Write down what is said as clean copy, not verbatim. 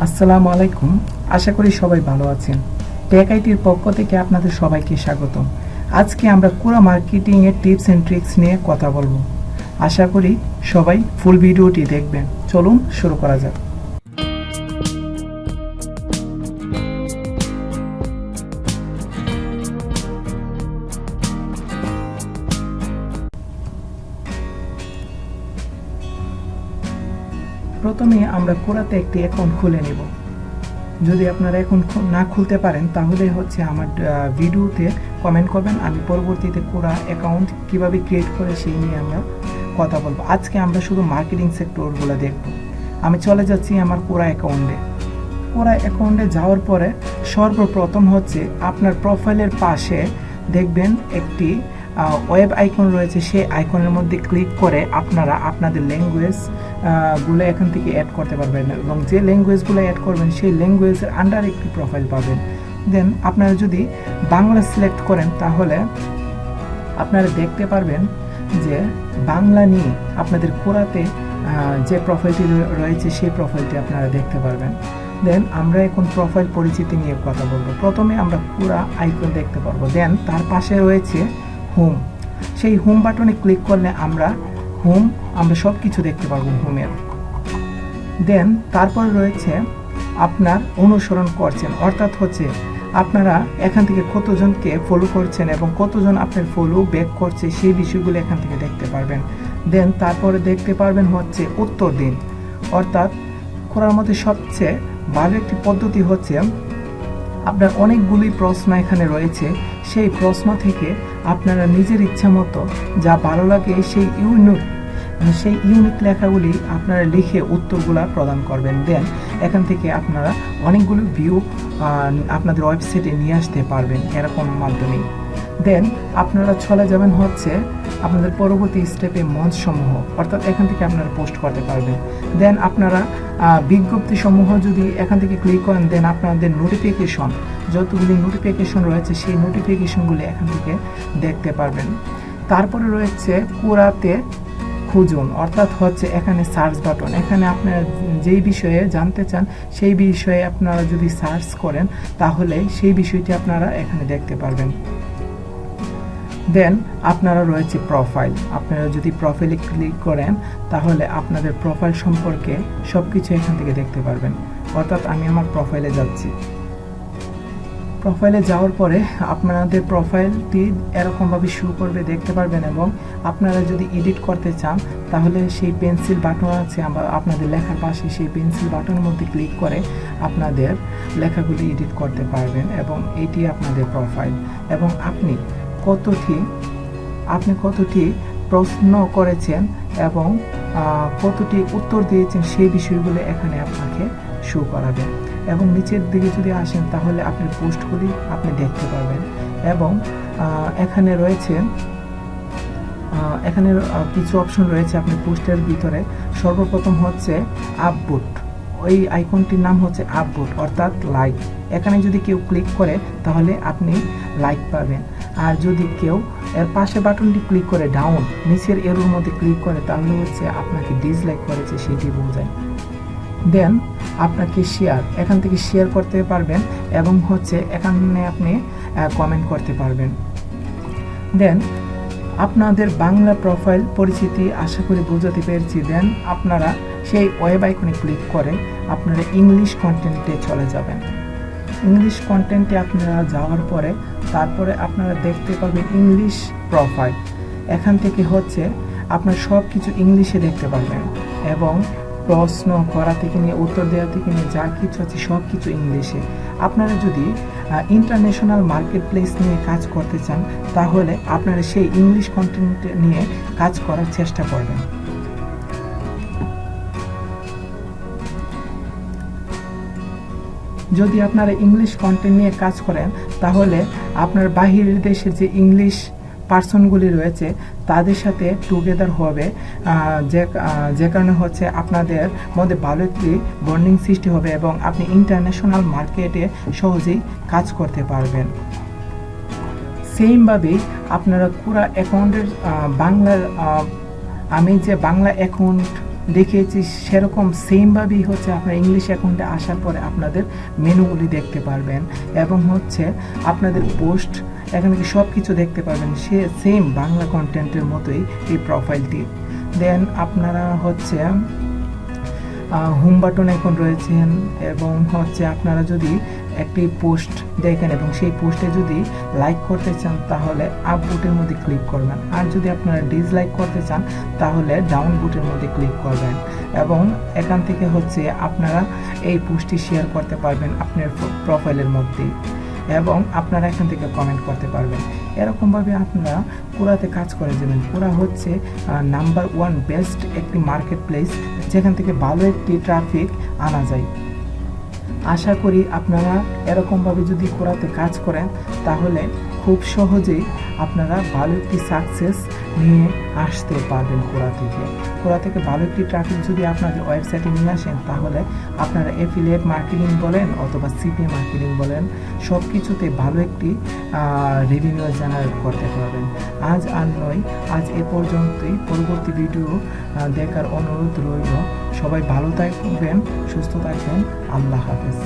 আসসালামু আলাইকুম। আশা করি সবাই ভালো আছেন। টেক আইটির পক্ষ থেকে আপনাদের সবাইকে স্বাগতম। আজকে আমরা কোরা মার্কেটিং এর টিপস এন্ড ট্রিক্স নিয়ে কথা বলবো। আশা করি সবাই ফুল ভিডিওটি দেখবেন। চলুন শুরু করা যাক। প্রথমে আমরা কোরাতে একটি অ্যাকাউন্ট খুলে নেব। যদি আপনারা এখন না খুলতে পারেন তাহলে হচ্ছে আমার ভিডিওতে কমেন্ট করবেন, আমি পরবর্তীতে কোরা অ্যাকাউন্ট কিভাবে ক্রিয়েট করে সেই নিয়ে আমরা কথা বলবো। আজকে আমরা শুধু মার্কেটিং সেক্টরগুলো দেখব। আমি চলে যাচ্ছি আমার কোরা অ্যাকাউন্টে। কোরা অ্যাকাউন্টে যাওয়ার পরে সর্বপ্রথম হচ্ছে আপনার প্রোফাইলের পাশে দেখবেন একটি ওয়েব আইকন রয়েছে। সেই আইকনের মধ্যে ক্লিক করে আপনারা আপনাদের ল্যাঙ্গুয়েজ গুলো এখান থেকে অ্যাড করতে পারবেন এবং যে ল্যাঙ্গুয়েজগুলো অ্যাড করবেন সেই ল্যাঙ্গুয়েজের আন্ডার একটি প্রোফাইল পাবেন। দেন আপনারা যদি বাংলা সিলেক্ট করেন তাহলে আপনারা দেখতে পারবেন যে বাংলা নিয়ে আপনাদের কোরাতে যে প্রোফাইলটি রয়েছে সেই প্রোফাইলটি আপনারা দেখতে পারবেন। দেন আমরা এখন প্রোফাইল পরিচিতি নিয়ে কথা বলবো। প্রথমে আমরা কোরা আইকন দেখতে পারবো। দেন তার পাশে রয়েছে হোম। সেই হোম বাটনে ক্লিক করলে আমরা সব কিছু দেখতে পারবো হোমের। দেন তারপর রয়েছে আপনার অনুসরণ করছেন, অর্থাৎ হচ্ছে আপনারা এখান থেকে কতজনকে ফলো করছেন এবং কতজন আপনার ফলো ব্যাক করছে সেই বিষয়গুলো এখান থেকে দেখতে পারবেন। দেন তারপরে দেখতে পারবেন হচ্ছে উত্তর দিন, অর্থাৎ কোরার মধ্যে সবচেয়ে ভালো একটি পদ্ধতি হচ্ছে আপনার অনেকগুলি প্রশ্ন এখানে রয়েছে। সেই প্রশ্ন থেকে আপনারা নিজের ইচ্ছা মতো যা ভালো লাগে সেই ইউনিক লেখাগুলি আপনারা লিখে উত্তরগুলা প্রদান করবেন। দেন এখান থেকে আপনারা অনেকগুলো ভিউ আপনাদের ওয়েবসাইটে নিয়ে আসতে পারবেন এরকম মাধ্যমে। দেন আপনারা চলে যাবেন হচ্ছে আপনাদের পরবর্তী স্টেপে মঞ্চ সমূহ, অর্থাৎ এখান থেকে আপনারা পোস্ট করতে পারবেন। দেন আপনারা বিজ্ঞপ্তি সমূহ যদি এখান থেকে ক্লিক করেন, দেন আপনাদের নোটিফিকেশন যতগুলি নোটিফিকেশন রয়েছে সেই নোটিফিকেশনগুলি এখান থেকে দেখতে পারবেন। তারপরে রয়েছে কোরাতে খুঁজুন, অর্থাৎ হচ্ছে এখানে সার্চ বাটন। এখানে আপনারা যেই বিষয়ে জানতে চান সেই বিষয়ে আপনারা যদি সার্চ করেন তাহলে সেই বিষয়টি আপনারা এখানে দেখতে পারবেন। দেন আপনারা রয়েছে প্রোফাইল। আপনারা যদি প্রোফাইলে ক্লিক করেন তাহলে আপনাদের প্রোফাইল সম্পর্কে সব কিছু এখান থেকে দেখতে পারবেন। অর্থাৎ আমি আমার প্রোফাইলে যাচ্ছি। প্রোফাইলে যাওয়ার পরে আপনাদের প্রোফাইলটি এরকমভাবে শো করবে, দেখতে পারবেন। এবং আপনারা যদি এডিট করতে চান তাহলে সেই পেন্সিল বাটন আছে আপনাদের লেখার পাশে, সেই পেন্সিল বাটনের মধ্যে ক্লিক করে আপনাদের লেখাগুলি এডিট করতে পারবেন এবং এটি আপনাদের প্রোফাইল। এবং আপনি কতটি প্রশ্ন করেছেন এবং কতটি উত্তর দিয়েছেন সেই বিষয়গুলো এখানে আপনাকে শো করাবে। এবং নিচের দিকে যদি আসেন তাহলে আপনি পোস্টগুলি আপনি দেখতে পারবেন। এবং এখানে রয়েছে কিছু অপশন রয়েছে আপনি পোস্টের ভিতরে। সর্বপ্রথম হচ্ছে আপভোট। ওই আইকনটির নাম হচ্ছে আপভোট, অর্থাৎ লাইক। এখানে যদি কেউ ক্লিক করে তাহলে আপনি লাইক পাবেন। আর যদি কেউ এর পাশে বাটনটি ক্লিক করে ডাউন নিচের এরোর মধ্যে ক্লিক করে তাহলে হচ্ছে আপনাকে ডিসলাইক করেছে সেটি বোঝায়। দেন আপনাকে শেয়ার, এখান থেকে শেয়ার করতে পারবেন এবং হচ্ছে এখানে আপনি কমেন্ট করতে পারবেন। দেন আপনাদের বাংলা প্রোফাইল পরিচিতি আশা করি বোঝাতে পেরেছি। দেন আপনারা সেই ওয়েব আইকনে ক্লিক করে আপনারা ইংলিশ কন্টেন্টে চলে যাবেন। ইংলিশ কন্টেন্টে আপনারা যাওয়ার পরে তারপরে আপনারা দেখতে পাবেন ইংলিশ প্রোফাইল। এখান থেকে হচ্ছে আপনার সব কিছু ইংলিশে দেখতে পারবেন এবং প্রশ্ন করা থেকে নিয়ে উত্তর দেওয়া থেকে নিয়ে যা কিছু আছে সব কিছু ইংলিশে। আপনারা যদি ইন্টারন্যাশনাল মার্কেট প্লেস নিয়ে কাজ করতে চান তাহলে আপনারা সেই ইংলিশ কন্টেন্ট নিয়ে কাজ করার চেষ্টা করবেন। যদি আপনারা ইংলিশ কন্টেন্ট নিয়ে কাজ করেন তাহলে আপনার বাহিরের দেশের যে ইংলিশ পার্সনগুলি রয়েছে তাদের সাথে টুগেদার হবে, যে কারণে হচ্ছে আপনাদের মধ্যে ভালো একটি বন্ডিং সৃষ্টি হবে এবং আপনি ইন্টারন্যাশনাল মার্কেটে সহজেই কাজ করতে পারবেন। সেমভাবেই আপনারা কোরা অ্যাকাউন্টের আমি যে বাংলা অ্যাকাউন্ট দেখিয়েছি সেরকম সেমভাবেই হচ্ছে আপনার ইংলিশ অ্যাকাউন্টে আসার পরে আপনাদের মেনুগুলি দেখতে পারবেন এবং হচ্ছে আপনাদের পোস্ট এখানে কি সব কিছু দেখতে পারবেন সে সেম বাংলা কন্টেন্টের মতোই এই প্রোফাইলটি। দেন আপনারা হচ্ছে হোম বাটন এখন রয়েছেন এবং হচ্ছে আপনারা যদি একটি পোস্ট দেখেন এবং সেই পোস্টে যদি লাইক করতে চান তাহলে আপ বুটের মধ্যে ক্লিক করবেন, আর যদি আপনারা ডিসলাইক করতে চান তাহলে ডাউন বুটের মধ্যে ক্লিক করবেন এবং এখান থেকে হচ্ছে আপনারা এই পোস্টটি শেয়ার করতে পারবেন আপনার প্রোফাইলের মধ্যে এবং আপনারা এখান থেকে কমেন্ট করতে পারবেন। এরকমভাবে আপনারা কোরাতে কাজ করে যাবেন। কোরা হচ্ছে নাম্বার 1 বেস্ট একটি মার্কেট প্লেস যেখান থেকে ভালো একটি ট্রাফিক আনা যায়। আশা করি আপনারা এরকমভাবে যদি কোরাতে কাজ করেন তাহলে খুব সহজেই আপনারা ভালো একটি সাকসেস নিয়ে আসতে পারবেন। কোরা থেকে ভালো একটি ট্রাফিক যদি আপনাদের ওয়েবসাইটে নিয়ে আসেন তাহলে আপনারা অ্যাফিলিয়েট মার্কেটিং বলেন অথবা সিপি মার্কেটিং বলেন সব কিছুতে ভালো একটি রেভিনিউ জেনারেট করতে পারবেন। আজ আর নয়, আজ এ পর্যন্তই। পরবর্তী ভিডিও দেখার অনুরোধ রইল। সবাই ভালো থাকবেন, সুস্থ থাকবেন। আল্লাহ হাফেজ।